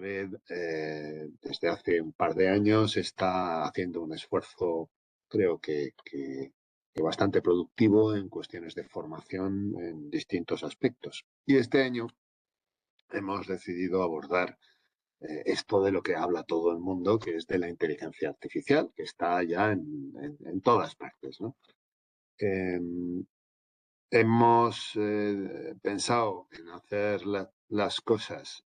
red desde hace un par de años está haciendo un esfuerzo, creo que bastante productivo en cuestiones de formación en distintos aspectos. Y este año hemos decidido abordar esto de lo que habla todo el mundo, que es de la inteligencia artificial, que está ya en todas partes, ¿no? Hemos pensado en hacer las cosas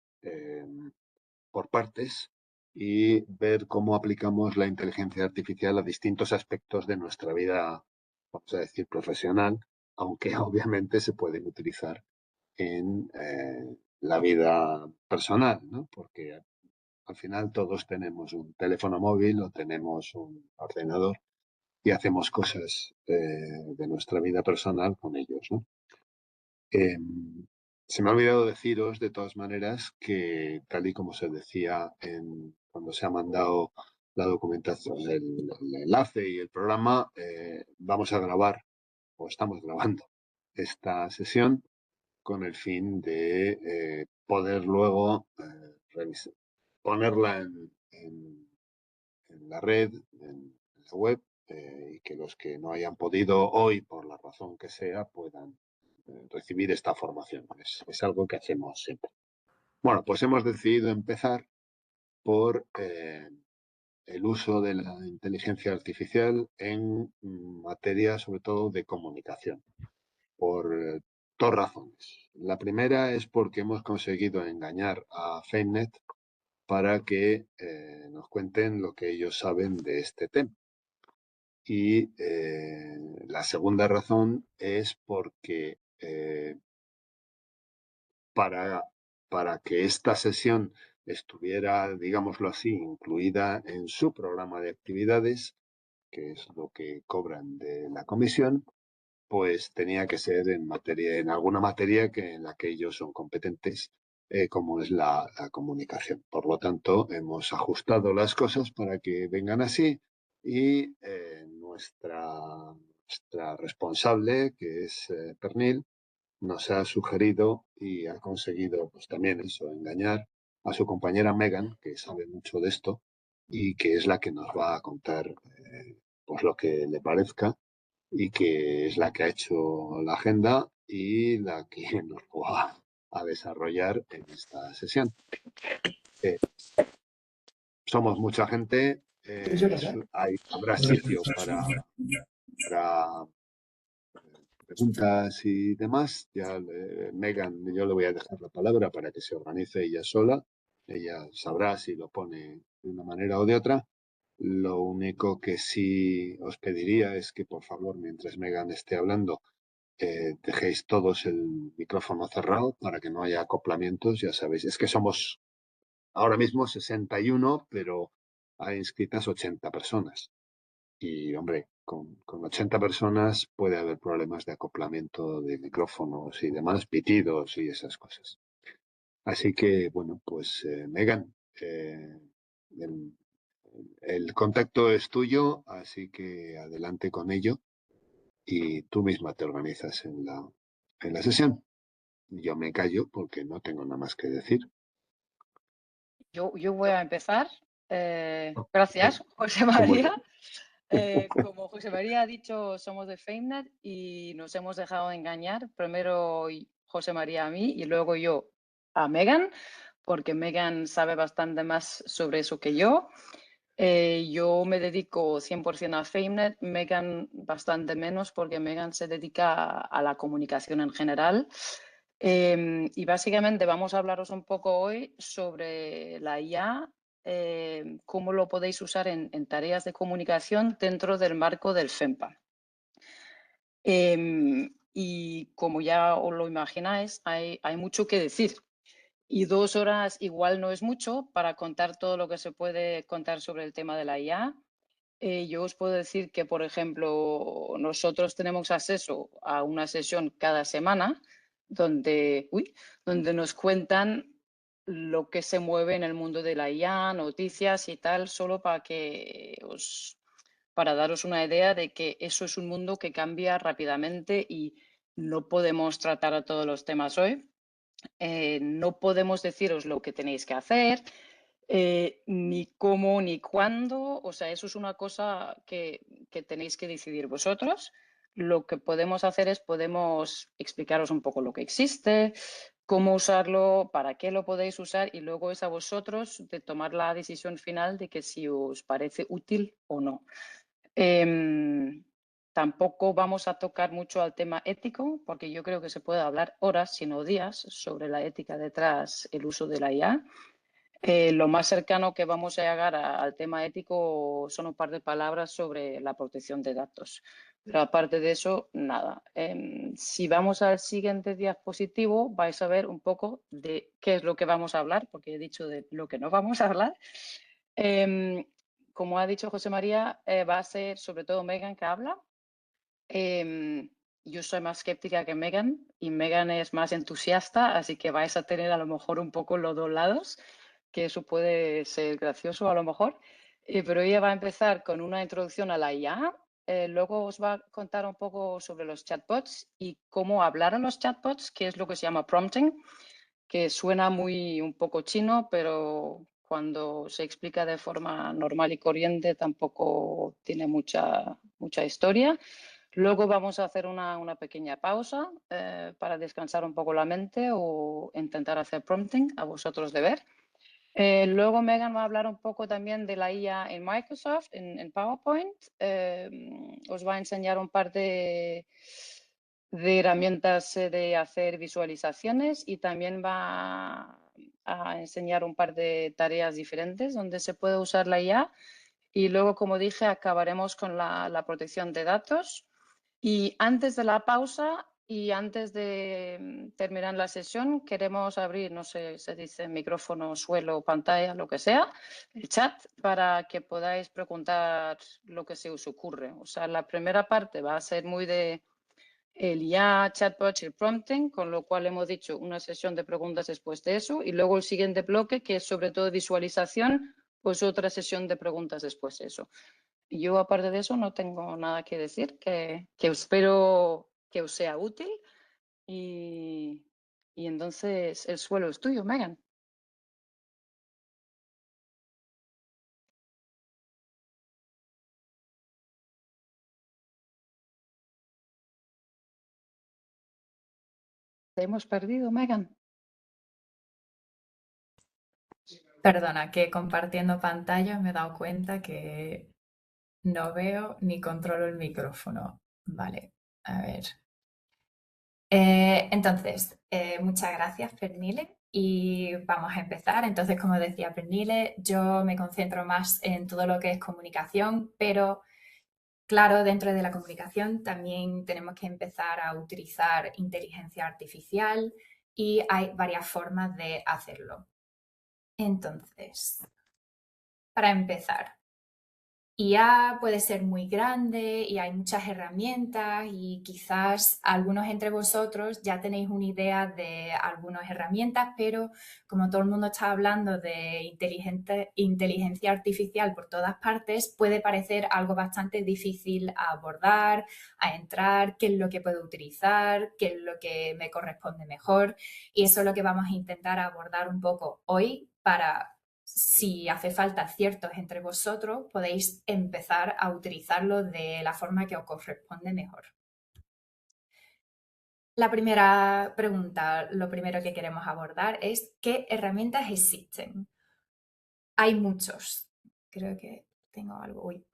por partes y ver cómo aplicamos la inteligencia artificial a distintos aspectos de nuestra vida, vamos a decir, profesional, aunque obviamente se pueden utilizar en la vida personal, ¿no? Porque al final todos tenemos un teléfono móvil o tenemos un ordenador y hacemos cosas de nuestra vida personal con ellos, ¿no? Se me ha olvidado deciros, de todas maneras, que tal y como se decía cuando se ha mandado la documentación, el enlace y el programa, vamos a grabar, o estamos grabando, esta sesión con el fin de poder luego ponerla en la red, en la web, y que los que no hayan podido hoy, por la razón que sea, puedan recibir esta formación. Es algo que hacemos siempre. Bueno, pues hemos decidido empezar por el uso de la inteligencia artificial en materia, sobre todo, de comunicación, por dos razones. La primera es porque hemos conseguido engañar a FameNet para que nos cuenten lo que ellos saben de este tema. Y la segunda razón es porque para que esta sesión estuviera, digámoslo así, incluida en su programa de actividades, que es lo que cobran de la comisión, pues tenía que ser en alguna materia en la que ellos son competentes, como es la comunicación. Por lo tanto, hemos ajustado las cosas para que vengan así y nuestra responsable, que es Pernil, nos ha sugerido y ha conseguido, pues también eso, engañar a su compañera Megan, que sabe mucho de esto y que es la que nos va a contar pues lo que le parezca, y que es la que ha hecho la agenda y la que nos va a desarrollar en esta sesión. Somos mucha gente, habrá sitio para preguntas y demás. Ya Megan, yo le voy a dejar la palabra para que se organice ella sola. Ella sabrá si lo pone de una manera o de otra. Lo único que sí os pediría es que, por favor, mientras Megan esté hablando, dejéis todos el micrófono cerrado para que no haya acoplamientos. Ya sabéis, es que somos ahora mismo 61, pero hay inscritas 80 personas. Y, hombre, con 80 personas puede haber problemas de acoplamiento de micrófonos y demás, pitidos y esas cosas. Así que, bueno, pues Megan, el, el contacto es tuyo, así que adelante con ello y tú misma te organizas en la sesión. Yo me callo porque no tengo nada más que decir. Yo voy a empezar. Gracias, José María. Como José María ha dicho, somos de FameNet y nos hemos dejado engañar. Primero José María a mí y luego yo a Megan, porque Megan sabe bastante más sobre eso que yo. Yo me dedico 100% a FameNet, Megan bastante menos porque Megan se dedica a la comunicación en general. Y básicamente vamos a hablaros un poco hoy sobre la IA, cómo lo podéis usar en tareas de comunicación dentro del marco del FEMPA. Y como ya os lo imagináis, hay mucho que decir. Y 2 horas igual no es mucho para contar todo lo que se puede contar sobre el tema de la IA. Yo os puedo decir que, por ejemplo, nosotros tenemos acceso a una sesión cada semana donde nos cuentan lo que se mueve en el mundo de la IA, noticias y tal, solo para daros una idea de que eso es un mundo que cambia rápidamente y no podemos tratar a todos los temas hoy. No podemos deciros lo que tenéis que hacer, ni cómo ni cuándo. O sea, eso es una cosa que tenéis que decidir vosotros. Lo que podemos hacer es podemos explicaros un poco lo que existe, cómo usarlo, para qué lo podéis usar y luego es a vosotros de tomar la decisión final de que si os parece útil o no. Tampoco vamos a tocar mucho al tema ético, porque yo creo que se puede hablar horas, si no días, sobre la ética detrás el uso de la IA. Lo más cercano que vamos a llegar al tema ético son un par de palabras sobre la protección de datos. Pero aparte de eso, nada. Si vamos al siguiente diapositivo, vais a ver un poco de qué es lo que vamos a hablar, porque he dicho de lo que no vamos a hablar. Como ha dicho José María, va a ser sobre todo Megan que habla. Yo soy más escéptica que Megan y Megan es más entusiasta, así que vais a tener a lo mejor un poco los dos lados, que eso puede ser gracioso a lo mejor. Pero ella va a empezar con una introducción a la IA, luego os va a contar un poco sobre los chatbots y cómo hablar a los chatbots, que es lo que se llama prompting, que suena muy un poco chino, pero cuando se explica de forma normal y corriente tampoco tiene mucha historia. Luego vamos a hacer una pequeña pausa para descansar un poco la mente o intentar hacer prompting, a vosotros de ver. Luego Megan va a hablar un poco también de la IA en Microsoft, en PowerPoint. Os va a enseñar un par de herramientas de hacer visualizaciones y también va a enseñar un par de tareas diferentes donde se puede usar la IA. Y luego, como dije, acabaremos con la protección de datos. Y antes de la pausa y antes de terminar la sesión, queremos abrir, no sé, se dice micrófono, suelo, pantalla, lo que sea, el chat, para que podáis preguntar lo que se os ocurre. O sea, la primera parte va a ser muy de el IA, chatbot y el prompting, con lo cual hemos dicho una sesión de preguntas después de eso. Y luego el siguiente bloque, que es sobre todo visualización, pues otra sesión de preguntas después de eso. Yo, aparte de eso, no tengo nada que decir, que espero que os sea útil. Y, y entonces el suelo es tuyo, Megan. ¿Te hemos perdido, Megan? Perdona, que compartiendo pantalla me he dado cuenta que no veo ni controlo el micrófono. Vale, a ver. Entonces, muchas gracias, Pernille, y vamos a empezar. Entonces, como decía Pernille, yo me concentro más en todo lo que es comunicación, pero claro, dentro de la comunicación también tenemos que empezar a utilizar inteligencia artificial y hay varias formas de hacerlo. Entonces, para empezar, IA puede ser muy grande y hay muchas herramientas y quizás algunos entre vosotros ya tenéis una idea de algunas herramientas, pero como todo el mundo está hablando de inteligencia artificial por todas partes, puede parecer algo bastante difícil a abordar, a entrar, qué es lo que puedo utilizar, qué es lo que me corresponde mejor. Y eso es lo que vamos a intentar abordar un poco hoy para, si hace falta ciertos entre vosotros, podéis empezar a utilizarlo de la forma que os corresponde mejor. La primera pregunta, lo primero que queremos abordar es ¿qué herramientas existen? Hay muchos. Creo que tengo algo. Uy.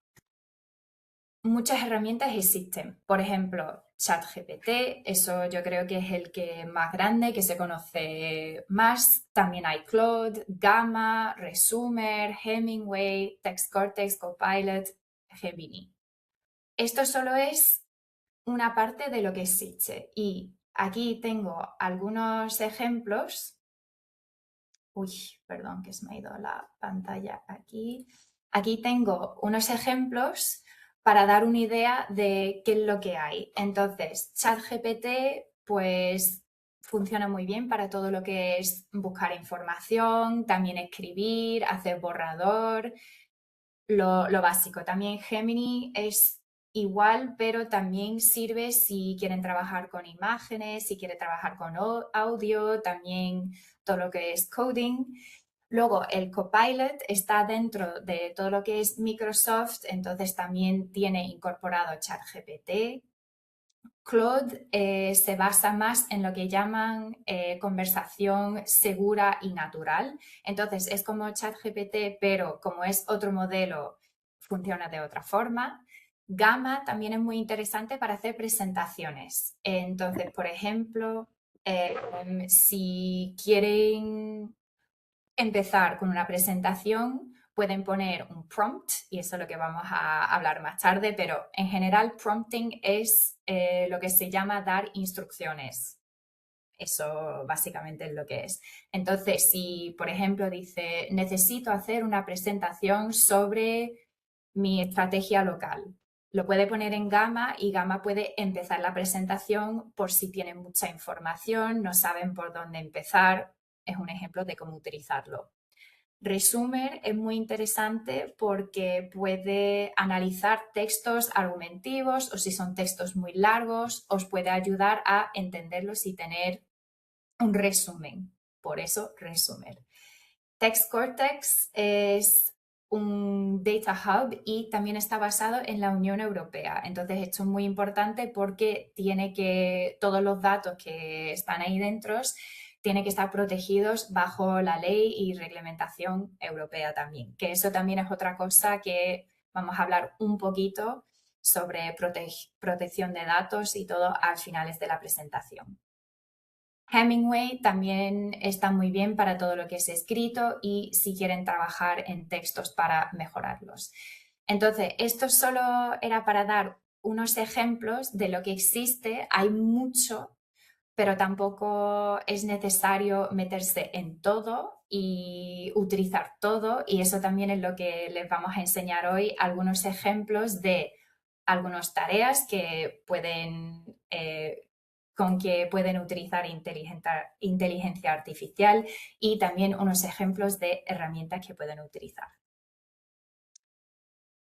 Muchas herramientas existen. Por ejemplo, ChatGPT, eso yo creo que es el que más grande, que se conoce más. También hay Claude, Gamma, Resumer, Hemingway, TextCortex, Copilot, Gemini. Esto solo es una parte de lo que existe. Y aquí tengo algunos ejemplos. Uy, perdón, que se me ha ido la pantalla aquí. Aquí tengo unos ejemplos para dar una idea de qué es lo que hay. Entonces, ChatGPT, pues funciona muy bien para todo lo que es buscar información, también escribir, hacer borrador, lo básico. También Gemini es igual, pero también sirve si quieren trabajar con imágenes, si quieren trabajar con audio, también todo lo que es coding. Luego, el Copilot está dentro de todo lo que es Microsoft, entonces también tiene incorporado ChatGPT. Claude se basa más en lo que llaman conversación segura y natural. Entonces, es como ChatGPT, pero como es otro modelo, funciona de otra forma. Gamma también es muy interesante para hacer presentaciones. Entonces, por ejemplo, si quieren empezar con una presentación, pueden poner un prompt, y eso es lo que vamos a hablar más tarde, pero en general prompting es lo que se llama dar instrucciones. Eso básicamente es lo que es. Entonces, si por ejemplo dice, necesito hacer una presentación sobre mi estrategia local, lo puede poner en Gamma y Gamma puede empezar la presentación por si tienen mucha información, no saben por dónde empezar. Es un ejemplo de cómo utilizarlo. Resumer es muy interesante porque puede analizar textos argumentivos o si son textos muy largos, os puede ayudar a entenderlos y tener un resumen. Por eso, Resumer. Text Cortex es un data hub y también está basado en la Unión Europea. Entonces, esto es muy importante porque tiene que, todos los datos que están ahí dentro tienen que estar protegidos bajo la ley y reglamentación europea también. Que eso también es otra cosa que vamos a hablar un poquito sobre protección de datos y todo al finales de la presentación. Hemingway también está muy bien para todo lo que es escrito y si quieren trabajar en textos para mejorarlos. Entonces, esto solo era para dar unos ejemplos de lo que existe. Hay mucho, pero tampoco es necesario meterse en todo y utilizar todo. Y eso también es lo que les vamos a enseñar hoy, algunos ejemplos de algunas tareas que pueden con que pueden utilizar inteligencia artificial y también unos ejemplos de herramientas que pueden utilizar.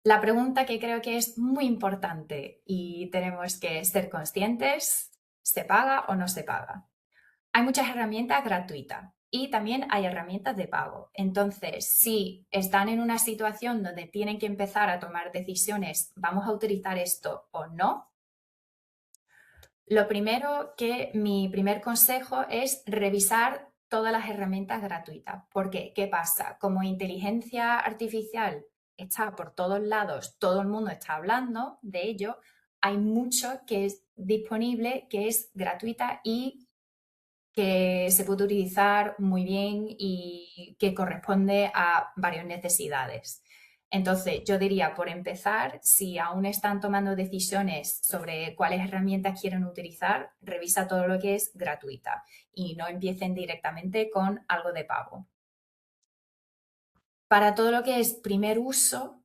La pregunta que creo que es muy importante y tenemos que ser conscientes, ¿se paga o no se paga? Hay muchas herramientas gratuitas y también hay herramientas de pago. Entonces, si están en una situación donde tienen que empezar a tomar decisiones, ¿vamos a utilizar esto o no? Lo primero que mi primer consejo es revisar todas las herramientas gratuitas. ¿Por qué? ¿Qué pasa? Como inteligencia artificial está por todos lados, todo el mundo está hablando de ello, hay mucho que es disponible, que es gratuita y que se puede utilizar muy bien y que corresponde a varias necesidades. Entonces, yo diría, por empezar, si aún están tomando decisiones sobre cuáles herramientas quieren utilizar, revisa todo lo que es gratuita y no empiecen directamente con algo de pago. Para todo lo que es primer uso,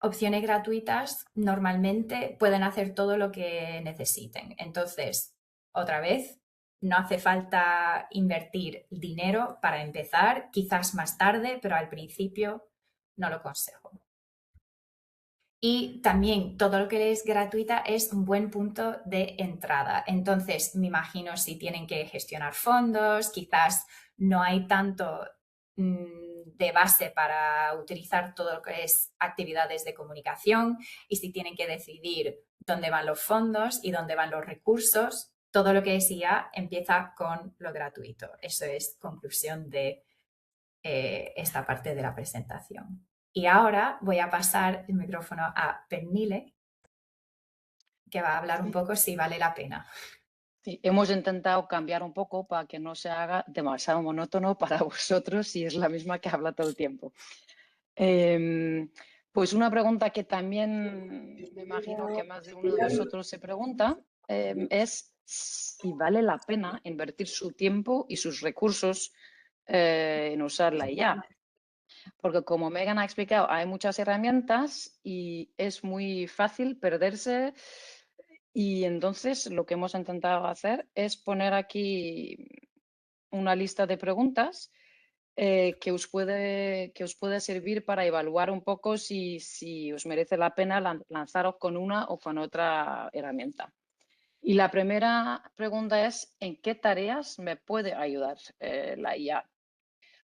opciones gratuitas normalmente pueden hacer todo lo que necesiten. Entonces, otra vez, no hace falta invertir dinero para empezar, quizás más tarde, pero al principio no lo aconsejo. Y también todo lo que es gratuita es un buen punto de entrada. Entonces, me imagino si tienen que gestionar fondos, quizás no hay tanto de base para utilizar todo lo que es actividades de comunicación y si tienen que decidir dónde van los fondos y dónde van los recursos, todo lo que es IA empieza con lo gratuito. Eso es conclusión de esta parte de la presentación. Y ahora voy a pasar el micrófono a Pernille, que va a hablar un poco si vale la pena. Sí, hemos intentado cambiar un poco para que no se haga demasiado monótono para vosotros y es la misma que habla todo el tiempo. Pues una pregunta que también me imagino que más de uno de vosotros se pregunta es si vale la pena invertir su tiempo y sus recursos en usar la IA. Porque como Megan ha explicado, hay muchas herramientas y es muy fácil perderse. Y entonces lo que hemos intentado hacer es poner aquí una lista de preguntas que os puede servir para evaluar un poco si os merece la pena lanzaros con una o con otra herramienta. Y la primera pregunta es, ¿en qué tareas me puede ayudar la IA?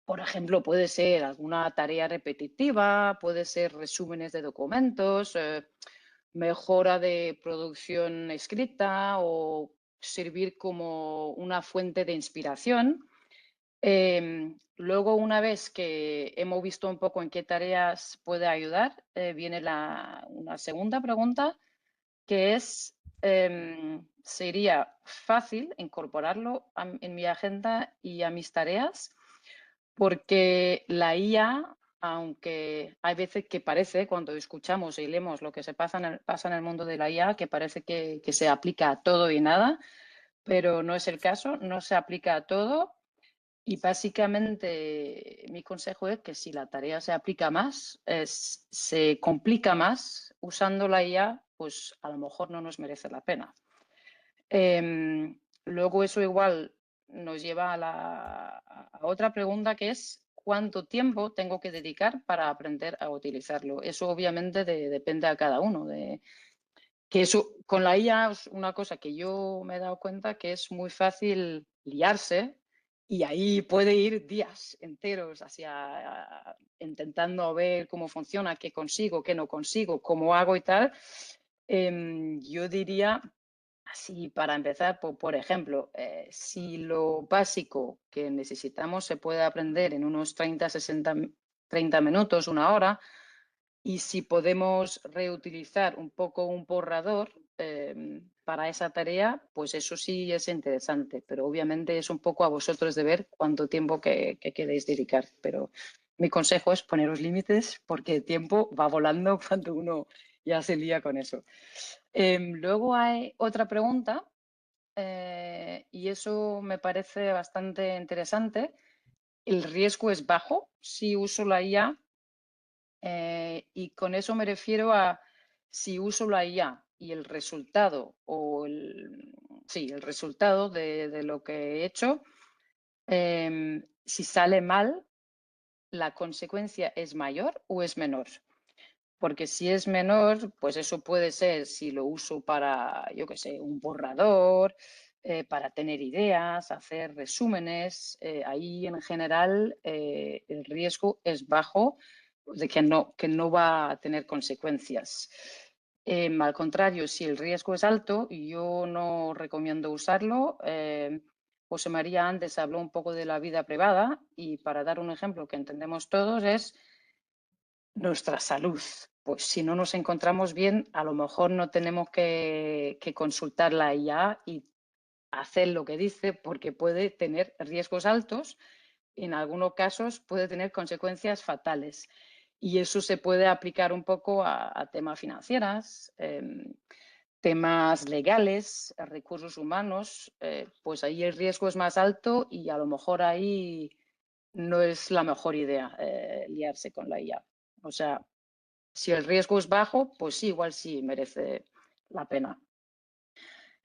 Por ejemplo, puede ser alguna tarea repetitiva, puede ser resúmenes de documentos, mejora de producción escrita o servir como una fuente de inspiración. Luego, una vez que hemos visto un poco en qué tareas puede ayudar, viene una segunda pregunta, que es, ¿sería fácil incorporarlo en mi agenda y a mis tareas? Porque la IA, aunque hay veces que parece, cuando escuchamos y leemos lo que pasa en el mundo de la IA, que parece que se aplica a todo y nada, pero no es el caso, no se aplica a todo. Y básicamente mi consejo es que si la tarea se aplica más, se complica más usando la IA, pues a lo mejor no nos merece la pena. Luego eso igual nos lleva a otra pregunta, que es ¿cuánto tiempo tengo que dedicar para aprender a utilizarlo? Eso obviamente depende a cada uno. Que eso, con la IA es una cosa que yo me he dado cuenta, que es muy fácil liarse y ahí puede ir días enteros intentando ver cómo funciona, qué consigo, qué no consigo, cómo hago y tal. Yo diría, así para empezar, por ejemplo, si lo básico que necesitamos se puede aprender en unos 30 minutos, una hora, y si podemos reutilizar un poco un borrador para esa tarea, pues eso sí es interesante, pero obviamente es un poco a vosotros de ver cuánto tiempo que queréis dedicar. Pero mi consejo es poneros límites porque el tiempo va volando cuando uno ya se lía con eso. Luego hay otra pregunta y eso me parece bastante interesante. ¿El riesgo es bajo si uso la IA? Y con eso me refiero a si uso la IA y el resultado el resultado de lo que he hecho, si sale mal, ¿la consecuencia es mayor o es menor? Porque si es menor, pues eso puede ser si lo uso para, yo qué sé, un borrador, para tener ideas, hacer resúmenes. Ahí en general el riesgo es bajo de que no va a tener consecuencias. Al contrario, si el riesgo es alto, yo no recomiendo usarlo. José María antes habló un poco de la vida privada y para dar un ejemplo que entendemos todos es nuestra salud. Pues si no nos encontramos bien, a lo mejor no tenemos que consultar la IA y hacer lo que dice porque puede tener riesgos altos. En algunos casos puede tener consecuencias fatales. Y eso se puede aplicar un poco a temas financieros, temas legales, recursos humanos. Pues ahí el riesgo es más alto y a lo mejor ahí no es la mejor idea liarse con la IA. O sea, si el riesgo es bajo, pues sí, igual sí merece la pena.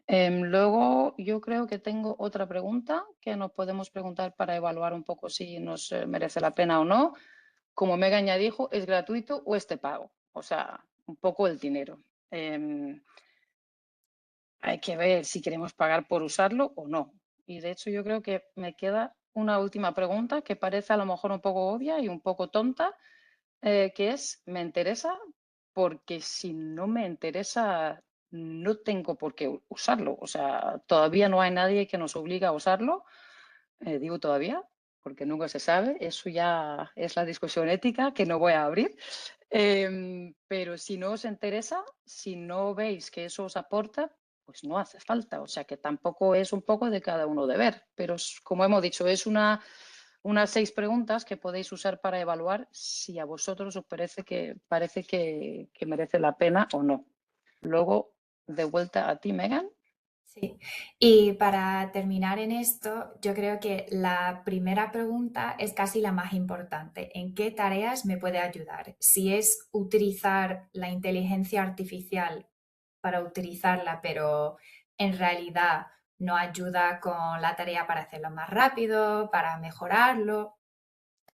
Luego, yo creo que tengo otra pregunta que nos podemos preguntar para evaluar un poco si nos merece la pena o no. Como Megan ya dijo, ¿es gratuito o es de pago? O sea, un poco el dinero. Hay que ver si queremos pagar por usarlo o no. Y de hecho yo creo que me queda una última pregunta que parece a lo mejor un poco obvia y un poco tonta, que es, ¿me interesa? Porque si no me interesa, no tengo por qué usarlo. O sea, todavía no hay nadie que nos obligue a usarlo. Digo todavía, porque nunca se sabe. Eso ya es la discusión ética que no voy a abrir. Pero si no os interesa, si no veis que eso os aporta, pues no hace falta. O sea que tampoco es un poco de cada uno de ver. Pero como hemos dicho, es unas 6 preguntas que podéis usar para evaluar si a vosotros os parece que merece la pena o no. Luego, de vuelta a ti, Megan. Sí, y para terminar en esto, yo creo que la primera pregunta es casi la más importante. ¿En qué tareas me puede ayudar? Si es utilizar la inteligencia artificial para utilizarla, pero en realidad no ayuda con la tarea para hacerlo más rápido, para mejorarlo,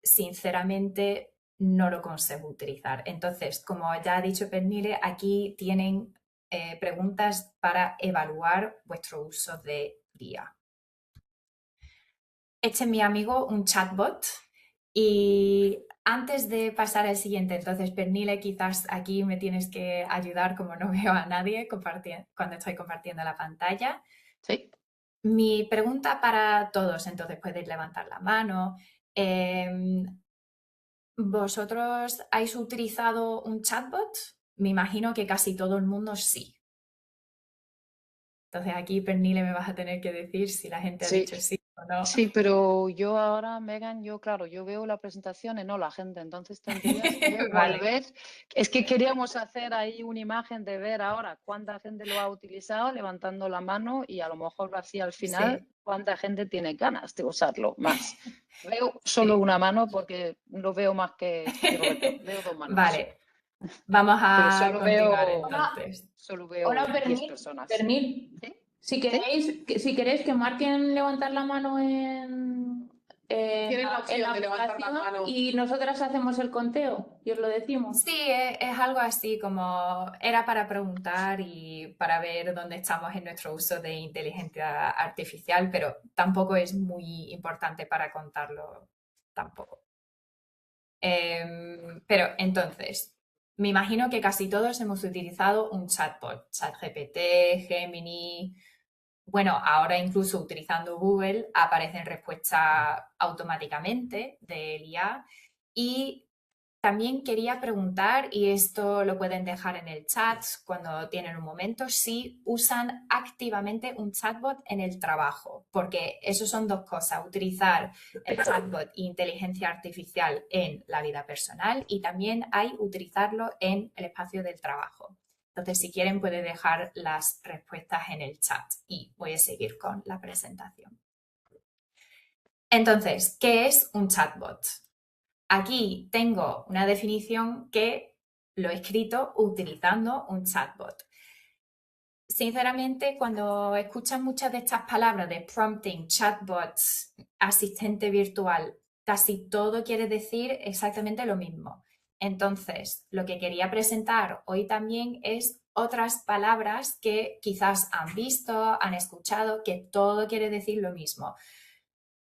sinceramente no lo consejo utilizar. Entonces, como ya ha dicho Pernille, aquí tienen preguntas para evaluar vuestro uso de IA. Este es mi amigo, un chatbot. Y antes de pasar al siguiente, entonces, Pernille, quizás aquí me tienes que ayudar, como no veo a nadie cuando estoy compartiendo la pantalla. Sí. Mi pregunta para todos, entonces podéis levantar la mano. ¿Vosotros habéis utilizado un chatbot? Me imagino que casi todo el mundo sí. Entonces aquí, Pernille, me vas a tener que decir si la gente ha Sí. dicho sí o no. Sí, pero yo ahora, Megan, claro, yo veo la presentación y no la gente, entonces tendrías que Vale. volver. Es que queríamos hacer ahí una imagen de ver ahora cuánta gente lo ha utilizado levantando la mano y a lo mejor así al final Sí. cuánta gente tiene ganas de usarlo más. Veo solo una mano porque lo veo más que Roberto. Veo 2 manos. Vale, vamos Pero a solo continuar veo, entonces. solo veo Hola, 10 personas. Pernil. ¿Sí? Si queréis que marquen levantar la mano Tienes la opción de levantar la aplicación mano. y nosotras hacemos el conteo y os lo decimos. Sí, es algo así como era para preguntar y para ver dónde estamos en nuestro uso de inteligencia artificial, pero tampoco es muy importante para contarlo tampoco. Pero entonces, me imagino que casi todos hemos utilizado un chatbot, ChatGPT, Gemini. Bueno, ahora incluso utilizando Google aparecen respuestas automáticamente del IA. Y también quería preguntar, y esto lo pueden dejar en el chat cuando tienen un momento, si usan activamente un chatbot en el trabajo, porque eso son dos cosas, utilizar el chatbot e inteligencia artificial en la vida personal y también hay utilizarlo en el espacio del trabajo. Entonces, si quieren, pueden dejar las respuestas en el chat y voy a seguir con la presentación. Entonces, ¿qué es un chatbot? Aquí tengo una definición que lo he escrito utilizando un chatbot. Sinceramente, cuando escuchan muchas de estas palabras de prompting, chatbots, asistente virtual, casi todo quiere decir exactamente lo mismo. Entonces, lo que quería presentar hoy también es otras palabras que quizás han visto, han escuchado, que todo quiere decir lo mismo.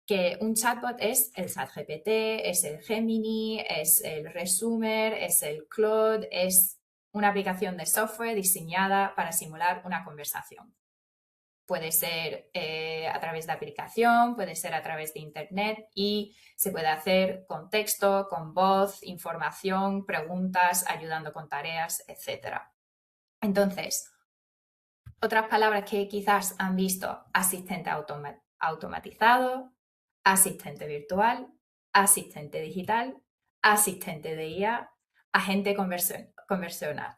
Que un chatbot es el ChatGPT, es el Gemini, es el Resumer, es el Claude, es una aplicación de software diseñada para simular una conversación. Puede ser a través de aplicación, puede ser a través de internet y se puede hacer con texto, con voz, información, preguntas, ayudando con tareas, etc. Entonces, otras palabras que quizás han visto: asistente automatizado, asistente virtual, asistente digital, asistente de IA, agente conversacional.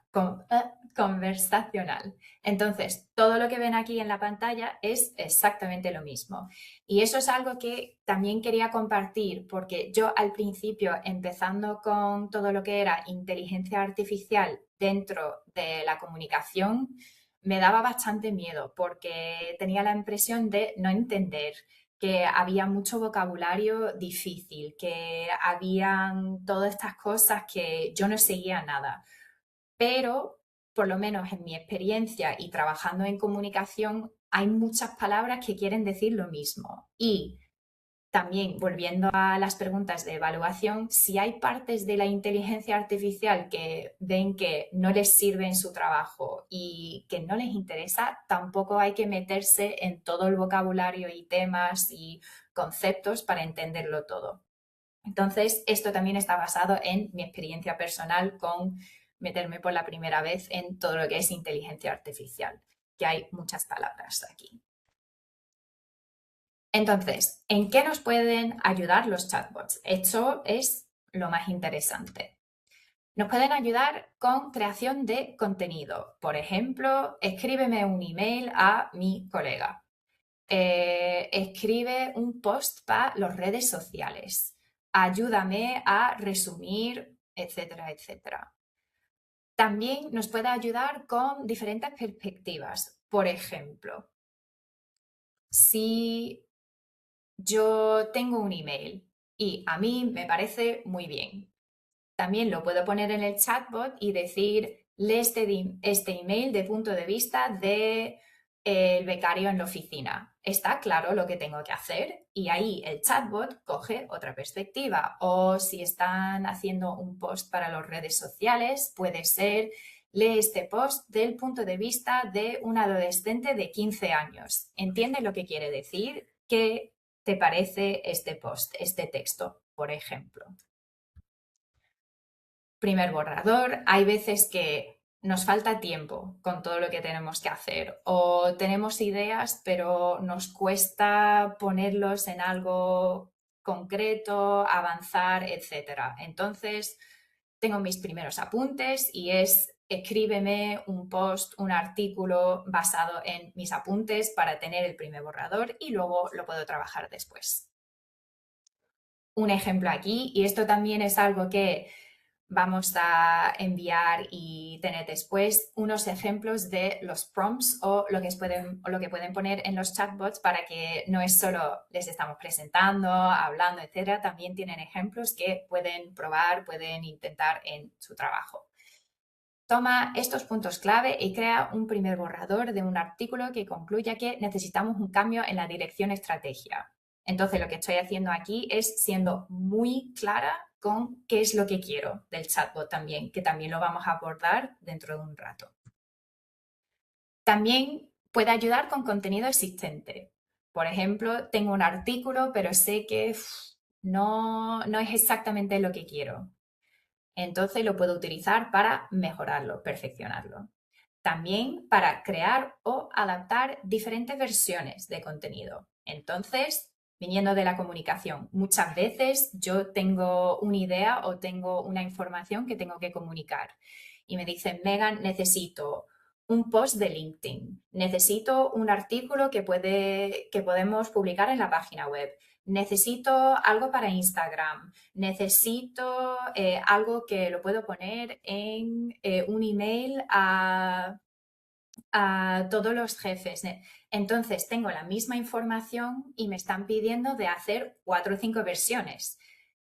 Entonces, todo lo que ven aquí en la pantalla es exactamente lo mismo. Y eso es algo que también quería compartir, porque yo al principio, empezando con todo lo que era inteligencia artificial dentro de la comunicación, me daba bastante miedo porque tenía la impresión de no entender, que había mucho vocabulario difícil, que habían todas estas cosas que yo no seguía nada. Pero, por lo menos en mi experiencia y trabajando en comunicación, hay muchas palabras que quieren decir lo mismo. Y también, volviendo a las preguntas de evaluación, si hay partes de la inteligencia artificial que ven que no les sirve en su trabajo y que no les interesa, tampoco hay que meterse en todo el vocabulario y temas y conceptos para entenderlo todo. Entonces, esto también está basado en mi experiencia personal con meterme por la primera vez en todo lo que es inteligencia artificial, que hay muchas palabras aquí. Entonces, ¿en qué nos pueden ayudar los chatbots? Esto es lo más interesante. Nos pueden ayudar con creación de contenido. Por ejemplo, escríbeme un email a mi colega. Escribe un post para las redes sociales. Ayúdame a resumir, etcétera, etcétera. También nos puede ayudar con diferentes perspectivas. Por ejemplo, si yo tengo un email y a mí me parece muy bien. También lo puedo poner en el chatbot y decir, lee este email de punto de vista de el becario en la oficina. Está claro lo que tengo que hacer y ahí el chatbot coge otra perspectiva. O si están haciendo un post para las redes sociales, puede ser, lee este post del punto de vista de un adolescente de 15 años. ¿Entiendes lo que quiere decir? ¿Qué te parece este post, este texto, por ejemplo? Primer borrador, hay veces que nos falta tiempo con todo lo que tenemos que hacer o tenemos ideas pero nos cuesta ponerlos en algo concreto, avanzar, etc. Entonces, tengo mis primeros apuntes y es escríbeme un post, un artículo basado en mis apuntes para tener el primer borrador y luego lo puedo trabajar después. Un ejemplo aquí, y esto también es algo que vamos a enviar y tener después unos ejemplos de los prompts o lo que pueden poner en los chatbots para que no es solo les estamos presentando, hablando, etcétera, también tienen ejemplos que pueden probar, pueden intentar en su trabajo. Toma estos puntos clave y crea un primer borrador de un artículo que concluya que necesitamos un cambio en la dirección estrategia. Entonces, lo que estoy haciendo aquí es siendo muy clara con qué es lo que quiero del chatbot también, que también lo vamos a abordar dentro de un rato. También puede ayudar con contenido existente. Por ejemplo, tengo un artículo, pero sé que no es exactamente lo que quiero. Entonces lo puedo utilizar para mejorarlo, perfeccionarlo. También para crear o adaptar diferentes versiones de contenido. Entonces, viniendo de la comunicación, muchas veces yo tengo una idea o tengo una información que tengo que comunicar y me dicen, Megan, necesito un post de LinkedIn, necesito un artículo que podemos publicar en la página web, necesito algo para Instagram, necesito algo que lo puedo poner en un email a todos los jefes. Entonces, tengo la misma información y me están pidiendo de hacer 4 o 5 versiones.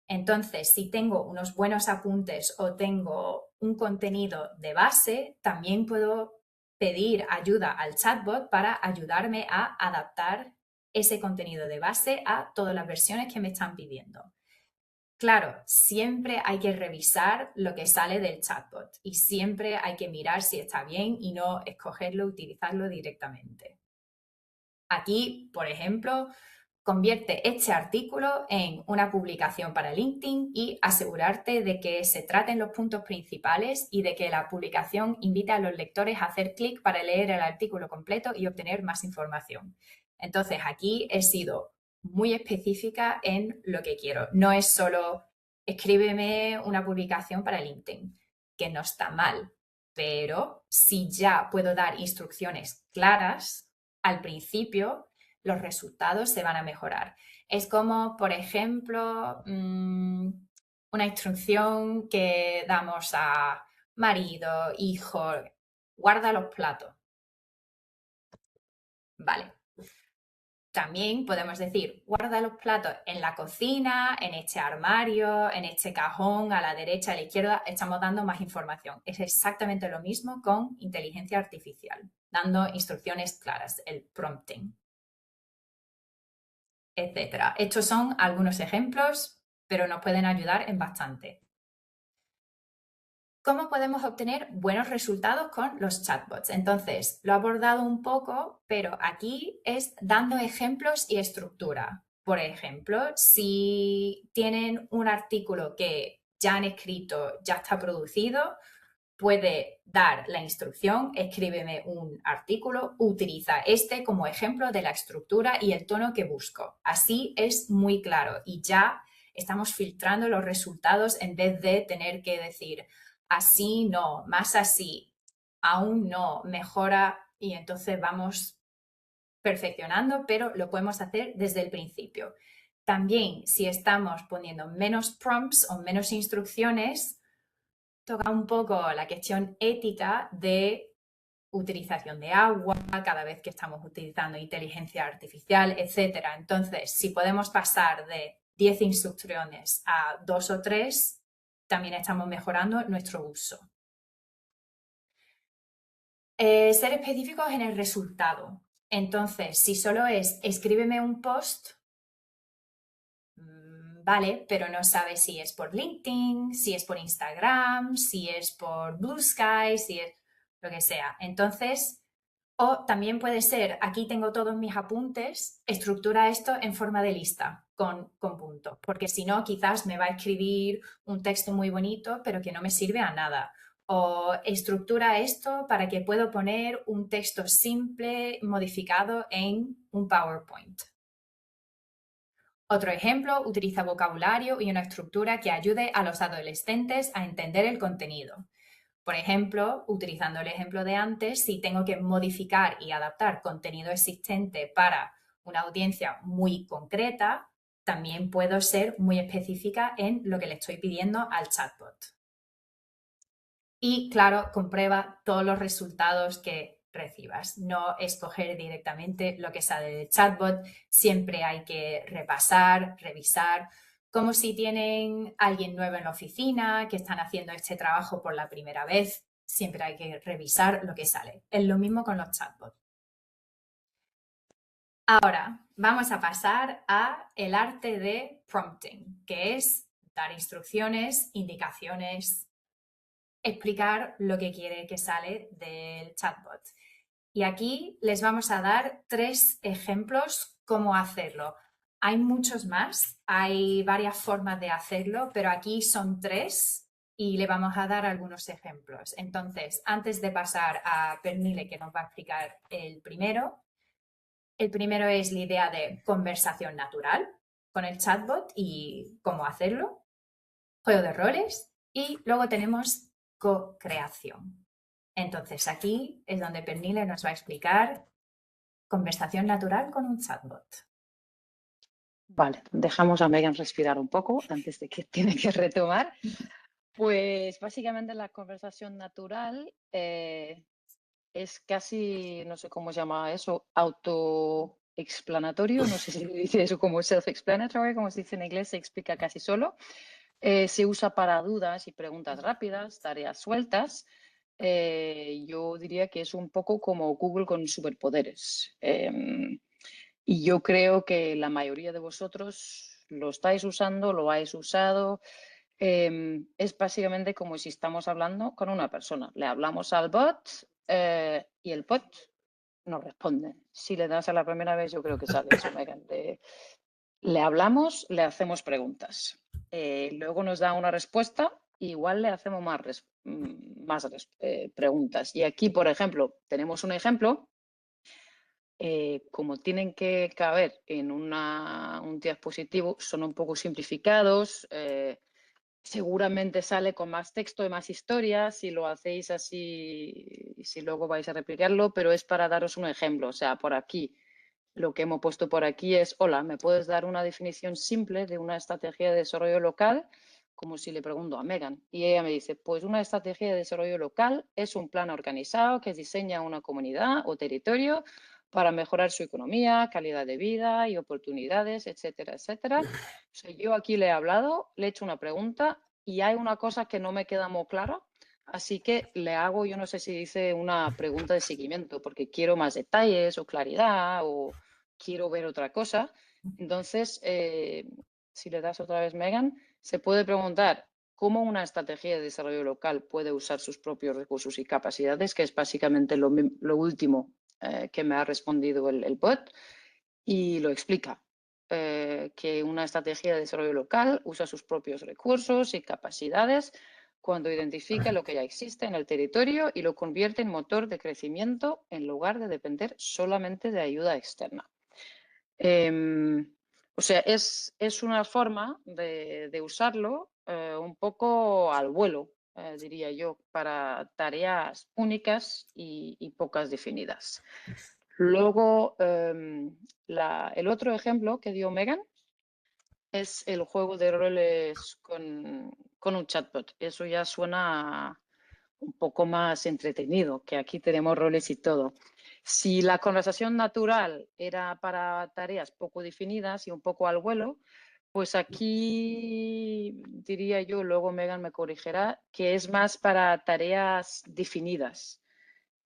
Entonces, si tengo unos buenos apuntes o tengo un contenido de base, también puedo pedir ayuda al chatbot para ayudarme a adaptar ese contenido de base a todas las versiones que me están pidiendo. Claro, siempre hay que revisar lo que sale del chatbot y siempre hay que mirar si está bien y no escogerlo, utilizarlo directamente. Aquí, por ejemplo, convierte este artículo en una publicación para LinkedIn y asegurarte de que se traten los puntos principales y de que la publicación invite a los lectores a hacer clic para leer el artículo completo y obtener más información. Entonces, aquí he sido muy específica en lo que quiero. No es solo escríbeme una publicación para LinkedIn, que no está mal, pero si ya puedo dar instrucciones claras al principio, los resultados se van a mejorar. Es como, por ejemplo, una instrucción que damos a marido, hijo, guarda los platos. Vale. También podemos decir, guarda los platos en la cocina, en este armario, en este cajón, a la derecha, a la izquierda. Estamos dando más información. Es exactamente lo mismo con inteligencia artificial, dando instrucciones claras, el prompting, etcétera. Estos son algunos ejemplos, pero nos pueden ayudar en bastante. ¿Cómo podemos obtener buenos resultados con los chatbots? Entonces, lo he abordado un poco, pero aquí es dando ejemplos y estructura. Por ejemplo, si tienen un artículo que ya han escrito, ya está producido, puede dar la instrucción, escríbeme un artículo, utiliza este como ejemplo de la estructura y el tono que busco. Así es muy claro y ya estamos filtrando los resultados en vez de tener que decir así no, más así, aún no, mejora y entonces vamos perfeccionando, pero lo podemos hacer desde el principio. También si estamos poniendo menos prompts o menos instrucciones, toca un poco la cuestión ética de utilización de agua cada vez que estamos utilizando inteligencia artificial, etcétera. Entonces, si podemos pasar de 10 instrucciones a 2 o 3, también estamos mejorando nuestro uso. Ser específicos en el resultado. Entonces, si solo es escríbeme un post, vale, pero no sabes si es por LinkedIn, si es por Instagram, si es por Blue Sky, si es lo que sea. Entonces, o también puede ser, aquí tengo todos mis apuntes, estructura esto en forma de lista con puntos, porque si no, quizás me va a escribir un texto muy bonito, pero que no me sirve a nada. O estructura esto para que pueda poner un texto simple modificado en un PowerPoint. Otro ejemplo, utiliza vocabulario y una estructura que ayude a los adolescentes a entender el contenido. Por ejemplo, utilizando el ejemplo de antes, si tengo que modificar y adaptar contenido existente para una audiencia muy concreta, también puedo ser muy específica en lo que le estoy pidiendo al chatbot. Y claro, comprueba todos los resultados que recibas. No escoger directamente lo que sale del chatbot. Siempre hay que repasar, revisar, como si tienen alguien nuevo en la oficina, que están haciendo este trabajo por la primera vez. Siempre hay que revisar lo que sale. Es lo mismo con los chatbots. Ahora, vamos a pasar a el arte de prompting, que es dar instrucciones, indicaciones, explicar lo que quiere que sale del chatbot. Y aquí les vamos a dar 3 ejemplos cómo hacerlo. Hay muchos más, hay varias formas de hacerlo, pero aquí son 3 y le vamos a dar algunos ejemplos. Entonces, antes de pasar a Pernille, que nos va a explicar el primero es la idea de conversación natural con el chatbot y cómo hacerlo, juego de roles, y luego tenemos co-creación. Entonces, aquí es donde Pernille nos va a explicar conversación natural con un chatbot. Vale, dejamos a Megan respirar un poco antes de que tiene que retomar. Pues básicamente la conversación natural es casi, no sé cómo se llama eso, autoexplanatorio, no sé si se dice eso como self-explanatory, como se dice en inglés, se explica casi solo. Se usa para dudas y preguntas rápidas, tareas sueltas. Yo diría que es un poco como Google con superpoderes. Y yo creo que la mayoría de vosotros lo estáis usando, lo habéis usado. Es básicamente como si estamos hablando con una persona. Le hablamos al bot y el bot nos responde. Si le das a la primera vez, yo creo que sale eso, Megan. Le hablamos, le hacemos preguntas. Luego nos da una respuesta, igual le hacemos más preguntas. Y aquí, por ejemplo, tenemos un ejemplo. Como tienen que caber en un diapositivo, son un poco simplificados. Seguramente sale con más texto y más historia si lo hacéis así, si luego vais a replicarlo, pero es para daros un ejemplo. O sea, por aquí, lo que hemos puesto por aquí es, hola, ¿me puedes dar una definición simple de una estrategia de desarrollo local? Como si le pregunto a Megan. Y ella me dice, pues una estrategia de desarrollo local es un plan organizado que diseña una comunidad o territorio para mejorar su economía, calidad de vida y oportunidades, etcétera, etcétera. O sea, yo aquí le he hablado, le he hecho una pregunta y hay una cosa que no me queda muy clara, así que le hago, yo no sé si dice una pregunta de seguimiento, porque quiero más detalles o claridad o quiero ver otra cosa. Entonces, si le das otra vez, Megan, se puede preguntar cómo una estrategia de desarrollo local puede usar sus propios recursos y capacidades, que es básicamente lo último que me ha respondido el bot, y lo explica. Que una estrategia de desarrollo local usa sus propios recursos y capacidades cuando identifica lo que ya existe en el territorio y lo convierte en motor de crecimiento en lugar de depender solamente de ayuda externa. O sea, es una forma de usarlo un poco al vuelo, diría yo, para tareas únicas y pocas definidas. Luego, el otro ejemplo que dio Megan es el juego de roles con un chatbot. Eso ya suena un poco más entretenido, que aquí tenemos roles y todo. Si la conversación natural era para tareas poco definidas y un poco al vuelo, Pues aquí diría yo, luego Megan me corregirá, que es más para tareas definidas,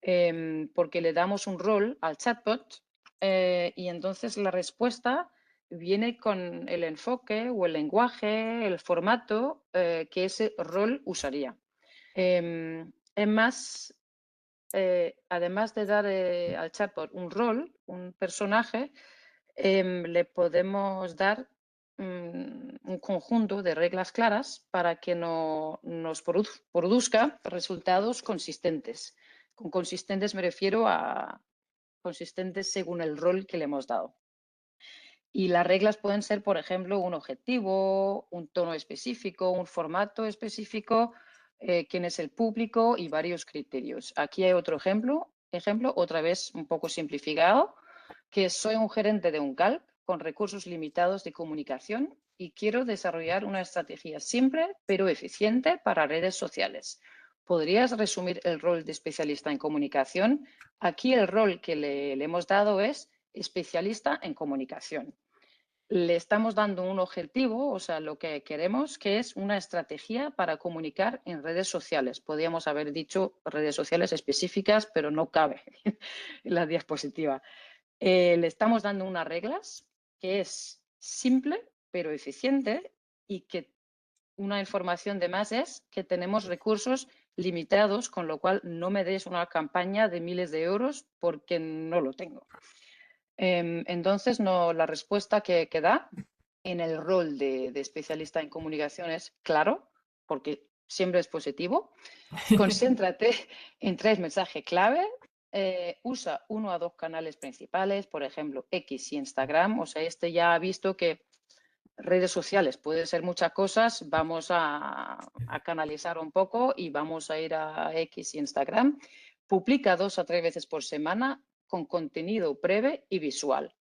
porque le damos un rol al chatbot y entonces la respuesta viene con el enfoque o el lenguaje, el formato que ese rol usaría. Es más, además de dar al chatbot un rol, un personaje, le podemos dar un conjunto de reglas claras para que nos produzca resultados consistentes. Con consistentes me refiero a consistentes según el rol que le hemos dado. Y las reglas pueden ser, por ejemplo, un objetivo, un tono específico, un formato específico, quién es el público y varios criterios. Aquí hay otro ejemplo, otra vez un poco simplificado, que soy un gerente de un CALP con recursos limitados de comunicación y quiero desarrollar una estrategia simple pero eficiente para redes sociales. ¿Podrías resumir el rol de especialista en comunicación? Aquí el rol que le hemos dado es especialista en comunicación. Le estamos dando un objetivo, o sea, lo que queremos, que es una estrategia para comunicar en redes sociales. Podríamos haber dicho redes sociales específicas, pero no cabe en la diapositiva. Le estamos dando unas reglas que es simple, pero eficiente y que una información de más es que tenemos recursos limitados, con lo cual no me des una campaña de miles de euros porque no lo tengo. Entonces, la respuesta que da en el rol de especialista en comunicación es claro, porque siempre es positivo. Concéntrate en 3 mensajes clave. Usa 1 a 2 canales principales, por ejemplo, X y Instagram. O sea, ya ha visto que redes sociales puede ser muchas cosas. Vamos a canalizar un poco y vamos a ir a X y Instagram. Publica 2 a 3 veces por semana con contenido breve y visual.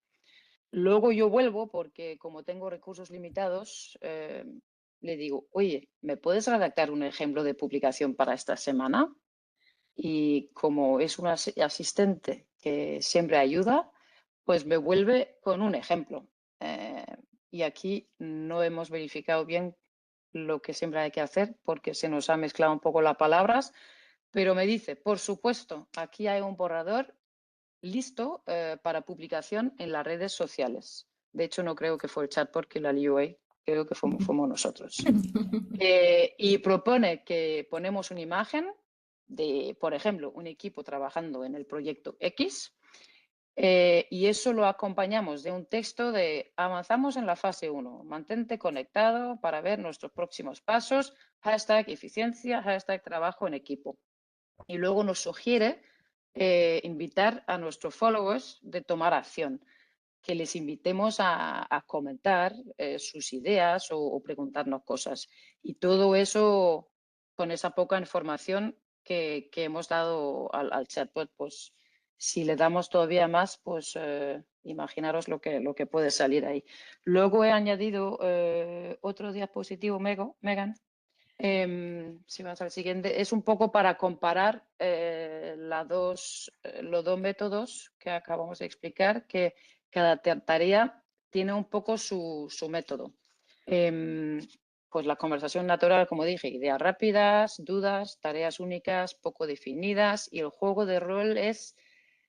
Luego yo vuelvo porque como tengo recursos limitados, le digo, oye, ¿me puedes redactar un ejemplo de publicación para esta semana? Y como es una asistente que siempre ayuda, pues me vuelve con un ejemplo. Y aquí no hemos verificado bien lo que siempre hay que hacer porque se nos ha mezclado un poco las palabras, pero me dice, por supuesto, aquí hay un borrador listo para publicación en las redes sociales. De hecho, no creo que fue el chat porque la lió ahí, creo que fuimos nosotros. Y propone que ponemos una imagen de, por ejemplo, un equipo trabajando en el proyecto X y eso lo acompañamos de un texto de avanzamos en la fase 1, mantente conectado para ver nuestros próximos pasos, hashtag eficiencia, hashtag trabajo en equipo. Y luego nos sugiere invitar a nuestros followers de tomar acción, que les invitemos a comentar sus ideas o preguntarnos cosas. Y todo eso con esa poca información que hemos dado al chatbot, pues si le damos todavía más, pues imaginaros lo que puede salir ahí. Luego he añadido otro diapositivo, Megan. Si vas al siguiente, es un poco para comparar los dos métodos que acabamos de explicar, que cada tarea tiene un poco su método. Pues la conversación natural, como dije, ideas rápidas, dudas, tareas únicas, poco definidas, y el juego de rol es,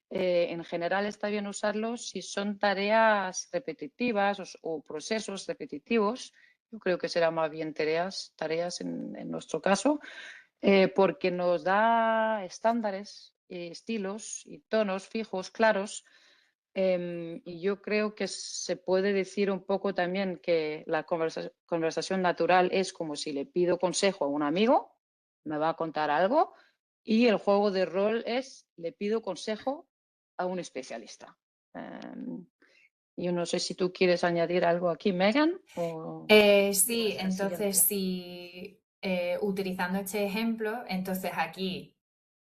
en general está bien usarlos si son tareas repetitivas o procesos repetitivos. Yo creo que será más bien tareas en nuestro caso, porque nos da estándares, estilos y tonos fijos, claros. Y yo creo que se puede decir un poco también que la conversación natural es como si le pido consejo a un amigo, me va a contar algo, y el juego de rol es le pido consejo a un especialista. Yo no sé si tú quieres añadir algo aquí, Megan. Sí, entonces si utilizando este ejemplo, entonces aquí,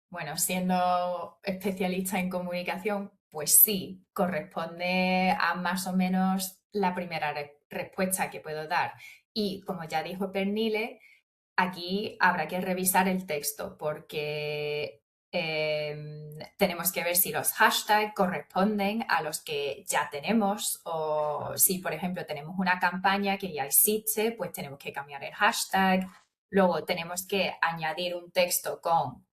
bueno, siendo especialista en comunicación, pues sí, corresponde a más o menos la primera respuesta que puedo dar. Y como ya dijo Pernille, aquí habrá que revisar el texto porque tenemos que ver si los hashtags corresponden a los que ya tenemos o si, por ejemplo, tenemos una campaña que ya existe, pues tenemos que cambiar el hashtag. Luego tenemos que añadir un texto con,